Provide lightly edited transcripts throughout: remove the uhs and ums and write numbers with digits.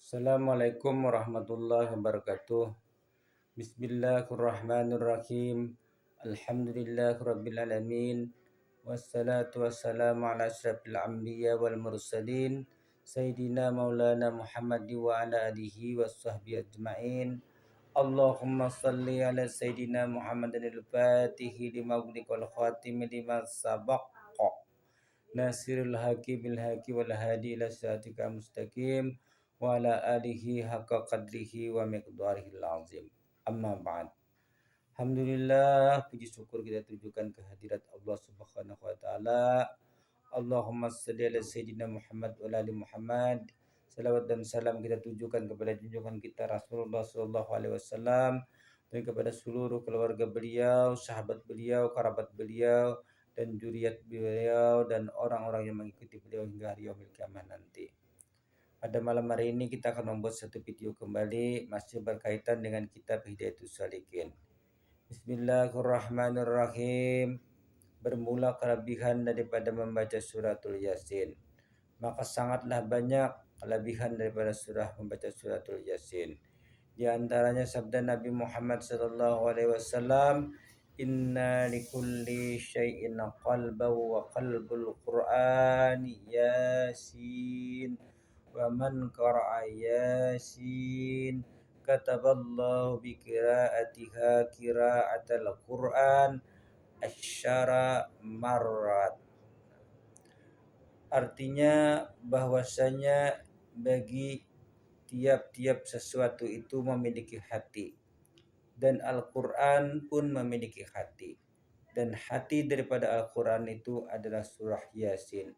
Assalamualaikum warahmatullahi wabarakatuh. Bismillahirrahmanirrahim. Alhamdulillahirabbil alamin. Wassalatu wassalamu ala asyrafil anbiya wal mursalin sayyidina maulana Muhammad wa ala alihi washabbihi ajmain. Allahumma salli ala sayyidina Muhammadin al-fatihi lima ughliqa wal khatimi lima sabaqa nasirul haqi bil haqi wal hadi ila siratika mustaqim wa ala alihi haqqa qadrihi wa miqdarihil azim. Amma ba'd. Alhamdulillah, puji syukur kita tujukan kehadirat Allah Subhanahu wa taala. Allahumma shalli ala sayyidina Muhammad wa ala ali Muhammad. Salawat dan salam kita tujukan kepada junjungan kita Rasulullah sallallahu alaihi wasallam dan kepada seluruh keluarga beliau, sahabat beliau, kerabat beliau, dan zuriat beliau dan orang-orang yang mengikuti beliau hingga hari yaumil qiyamah nanti. Pada malam hari ini kita akan membuat satu video kembali masih berkaitan dengan kitab Hidayatus Shaliqin. Bismillahirrahmanirrahim. Bermula kelebihan daripada membaca suratul Yasin. Maka sangatlah banyak kelebihan daripada membaca suratul Yasin. Di antaranya sabda Nabi Muhammad sallallahu alaihi wasallam, "Inna likulli syai'in qalban wa qalbul Qur'ani Yasin. Wa man qara'a Yasin kataballahu bi qira'atiha qira'atal Qur'an asyara marrat." Artinya bahwasanya bagi tiap-tiap sesuatu itu memiliki hati, dan Al-Quran pun memiliki hati, dan hati daripada Al-Quran itu adalah surah Yasin.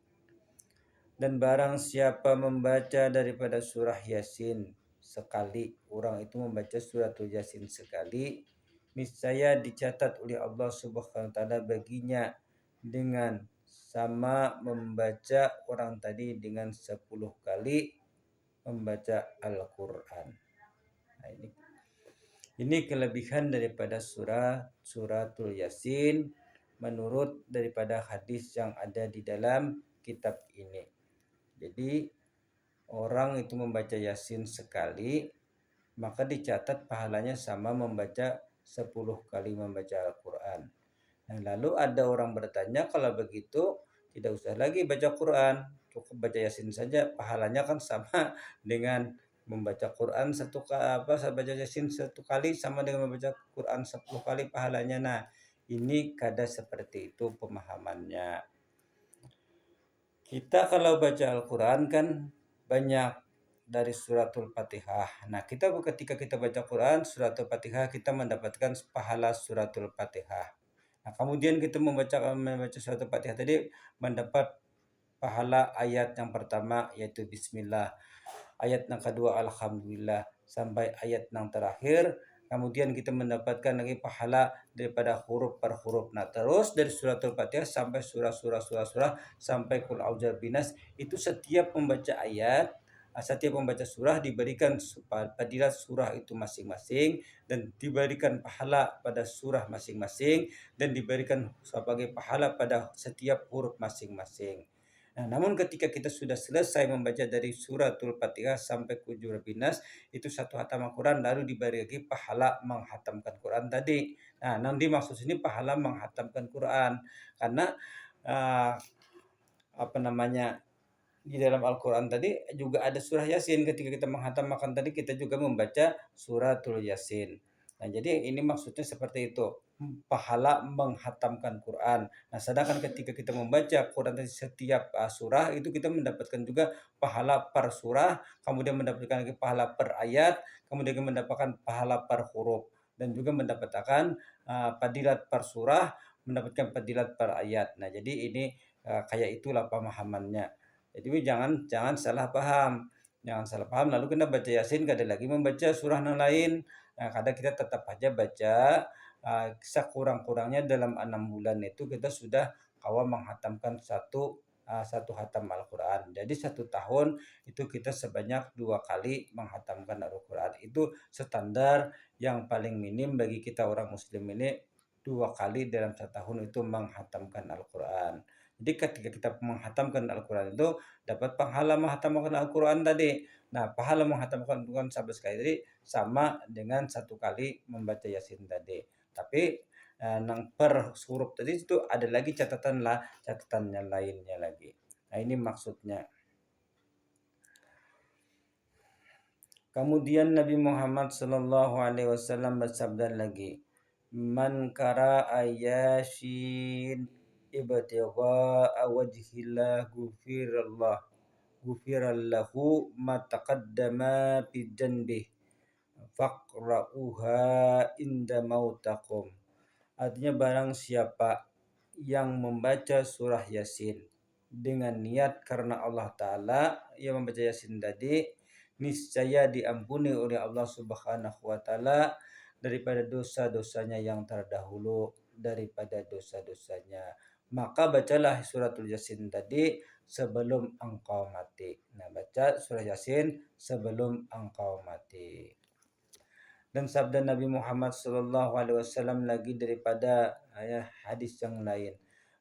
Dan barang siapa membaca daripada surah Yasin sekali, orang itu membaca suratul Yasin sekali, niscaya dicatat oleh Allah Subhanahu wa taala baginya dengan sama membaca orang tadi dengan 10 kali membaca Al-Quran. Nah, ini kelebihan daripada suratul Yasin menurut daripada hadis yang ada di dalam kitab ini. Jadi orang itu membaca Yasin sekali, maka dicatat pahalanya sama membaca 10 kali membaca Al-Quran. Nah, lalu ada orang bertanya, kalau begitu tidak usah lagi baca Quran, cukup baca Yasin saja, pahalanya kan sama dengan membaca Quran baca Yasin 1 kali sama dengan membaca Quran 10 kali pahalanya. Nah, ini kada seperti itu pemahamannya. Kita kalau baca Al-Quran kan banyak dari suratul Fatihah. Nah, ketika kita baca Quran suratul Fatihah, kita mendapatkan pahala suratul Fatihah. Nah, kemudian kita membaca suratul Fatihah tadi mendapat pahala ayat yang pertama yaitu Bismillah, ayat yang kedua Alhamdulillah, sampai ayat yang terakhir. Kemudian kita mendapatkan lagi pahala daripada huruf per huruf. Nah, terus dari suratul Fatihah sampai surah sampai Qul A'udzu Birabbinas, itu setiap membaca ayat, setiap membaca surah diberikan fadilah surah itu masing-masing, dan diberikan pahala pada surah masing-masing, dan diberikan sebagai pahala pada setiap huruf masing-masing. Nah, namun ketika kita sudah selesai membaca dari suratul Fatihah sampai ke Birabbinas, itu satu hatam Al-Quran, lalu diberi lagi pahala menghatamkan Quran tadi. Nah, nanti maksud ini pahala menghatamkan Quran, karena di dalam Al-Quran tadi juga ada surah Yasin. Ketika kita menghatamkan tadi, kita juga membaca suratul Yasin. Nah, jadi ini maksudnya seperti itu, pahala menghatamkan Quran. Nah, sedangkan ketika kita membaca Quran dari setiap surah, itu kita mendapatkan juga pahala per surah, kemudian mendapatkan lagi pahala per ayat, kemudian mendapatkan pahala per huruf, dan juga mendapatkan fadilat per surah, mendapatkan fadilat per ayat. Nah, jadi ini kayak itulah pemahamannya. Jadi jangan salah paham. Jangan salah paham lalu kita baca Yasin, kada lagi membaca surah yang lain. Nah, kadang kita tetap aja baca sekurang-kurangnya dalam 6 bulan itu kita sudah kawa menghatamkan satu hatam Al-Quran. Jadi 1 tahun itu kita sebanyak 2 kali menghatamkan Al-Quran. Itu standar yang paling minim bagi kita orang muslim ini, 2 kali dalam 1 tahun itu menghatamkan Al-Quran. Jadi ketika kita menghatamkan Al-Quran itu dapat pahala menghatamkan Al-Quran tadi. Nah, pahala menghatamkan Quran 11 kali tadi sama dengan 1 kali membaca Yasin tadi. Tapi nang per huruf tadi itu ada lagi catatannya lainnya lagi. Nah, ini maksudnya. Kemudian Nabi Muhammad sallallahu alaihi wasallam bersabda lagi, "Man qara'a Yasin ibtigha'a wajhillah ghufirallahu ma taqaddama fi janbih faqra'uha inda mautakum." Artinya barang siapa yang membaca surah Yasin dengan niat karena Allah Ta'ala, yang membaca Yasin tadi niscaya diampuni oleh Allah Subhanahu wa Ta'ala daripada dosa-dosanya yang terdahulu, daripada dosa-dosanya. Maka bacalah suratul Yasin tadi sebelum engkau mati. Nah, baca surah Yasin sebelum engkau mati. Dan sabda Nabi Muhammad sallallahu alaihi wasallam lagi daripada hadis yang lain.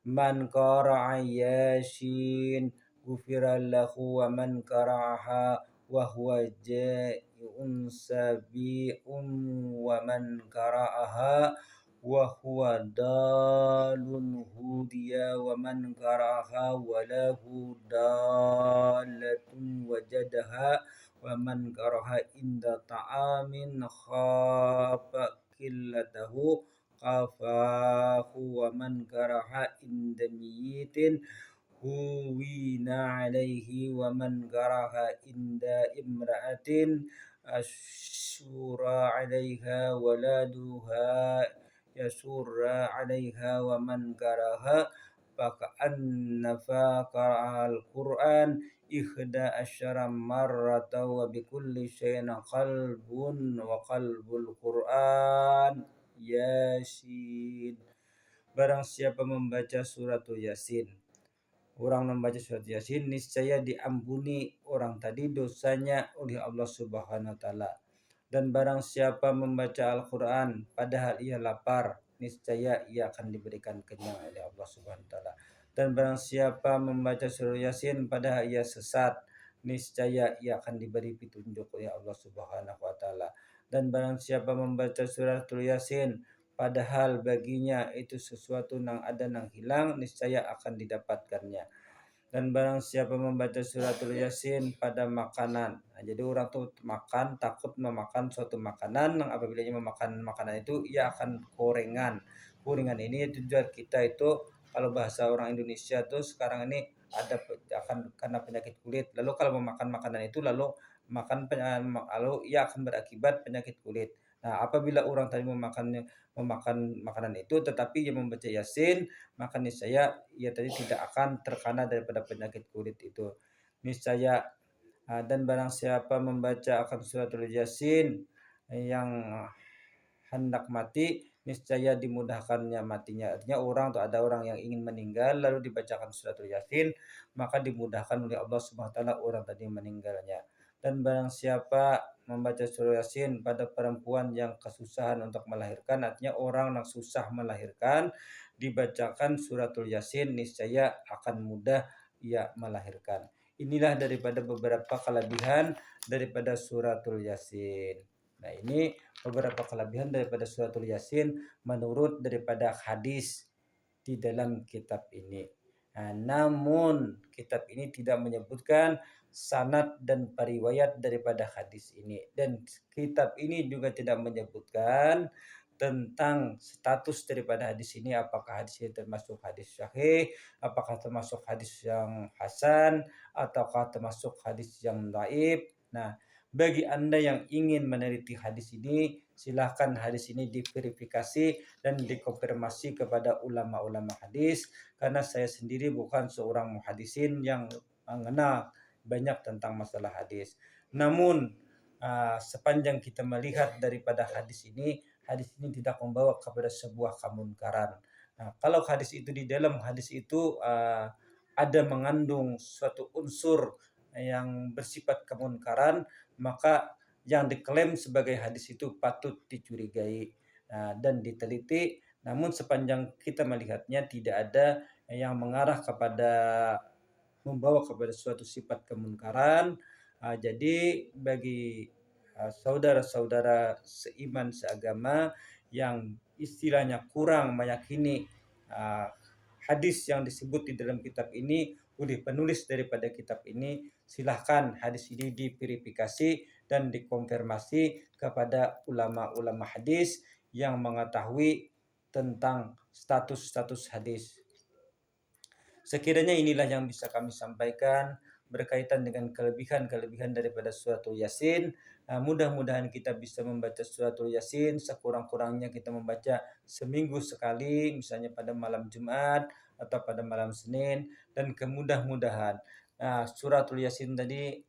Man qara'a Yasin ghufira lahu wa man qara'aha wa huwa ja'iun sabi'un wa man qara'aha wa huwa dalun hudiya wa man qara'aha wa lahu dalatun wajadaha wa man karaha inda ta'amin khafa qillatahu qafahu wa man karaha inda miyitin huwina alaihi wa man karaha inda imra'atin asyura alaiha waladuha yasurra alaiha wa man karaha faka'anna faqara al-Qur'an ihda asyara marrata wa bikulli syai'in qalbun wa qalbul Qur'an Yasin. Barang siapa membaca suratul Yasin, orang membaca surat Yasin niscaya diampuni orang tadi dosanya oleh Allah Subhanahu wa taala. Dan barang siapa membaca Al-Qur'an padahal ia lapar, niscaya ia akan diberikan kenyang oleh Allah Subhanahu wa taala. Dan barang siapa membaca surah Yasin padahal ia sesat, niscaya ia akan diberi petunjuk oleh Allah Subhanahu wa taala. Dan barang siapa membaca suratul Yasin padahal baginya itu sesuatu yang ada yang hilang, niscaya akan didapatkannya. Dan barang siapa membaca suratul Yasin pada makanan. Nah, jadi orang tuh makan takut memakan suatu makanan yang apabila ia memakan makanan itu ia akan korengan. Korengan ini tujuan kita itu kalau bahasa orang Indonesia tuh sekarang ini ada akan karena penyakit kulit. Lalu kalau memakan makanan itu lalu lalu ia akan berakibat penyakit kulit. Nah, apabila orang tadi memakan makanan itu tetapi ia membaca Yasin, maka niscaya ia tadi tidak akan terkena daripada penyakit kulit itu. Niscaya dan barang siapa membaca akan suratul Yasin yang hendak mati, niscaya dimudahkannya matinya. Artinya orang atau ada orang yang ingin meninggal lalu dibacakan suratul Yasin, maka dimudahkan oleh Allah Subhanahu wa taala orang tadi meninggalnya. Dan barang siapa membaca surah Yasin pada perempuan yang kesusahan untuk melahirkan, artinya orang yang susah melahirkan, dibacakan suratul Yasin niscaya akan mudah ia melahirkan. Inilah daripada beberapa kelebihan daripada suratul Yasin. Nah, ini beberapa kelebihan daripada suratul Yasin menurut daripada hadis di dalam kitab ini. Nah, namun kitab ini tidak menyebutkan sanad dan periwayat daripada hadis ini, dan kitab ini juga tidak menyebutkan tentang status daripada hadis ini, apakah hadis ini termasuk hadis sahih, apakah termasuk hadis yang hasan, ataukah termasuk hadis yang dhaif. Nah, bagi Anda yang ingin meneliti hadis ini, silahkan hadis ini diverifikasi dan dikonfirmasi kepada ulama-ulama hadis, karena saya sendiri bukan seorang muhadisin yang mengenal banyak tentang masalah hadis. Namun sepanjang kita melihat daripada hadis ini tidak membawa kepada sebuah kemunkaran. Nah, kalau hadis itu di dalam hadis itu ada mengandung suatu unsur yang bersifat kemunkaran, maka yang diklaim sebagai hadis itu patut dicurigai dan diteliti. Namun sepanjang kita melihatnya tidak ada yang mengarah kepada membawa kepada suatu sifat kemunkaran, Jadi bagi saudara-saudara seiman seagama yang istilahnya kurang meyakini hadis yang disebut di dalam kitab ini oleh penulis daripada kitab ini, silahkan hadis ini diverifikasi dan dikonfirmasi kepada ulama-ulama hadis yang mengetahui tentang status-status hadis. Sekiranya inilah yang bisa kami sampaikan berkaitan dengan kelebihan-kelebihan daripada suratul Yasin. Mudah-mudahan kita bisa membaca suratul Yasin, sekurang-kurangnya kita membaca seminggu sekali, misalnya pada malam Jumat atau pada malam Senin, dan kemudah-mudahan suratul Yasin tadi,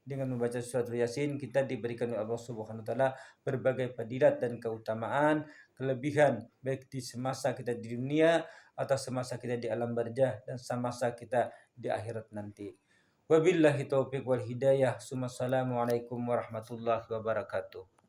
dengan membaca suratul Yasin kita diberikan oleh Allah Subhanahu wa taala berbagai fadilat dan keutamaan, kelebihan baik di semasa kita di dunia atau semasa kita di alam barzah dan semasa kita di akhirat nanti. Wabillahi taufiq wal hidayah. Assalamualaikum warahmatullahi wabarakatuh.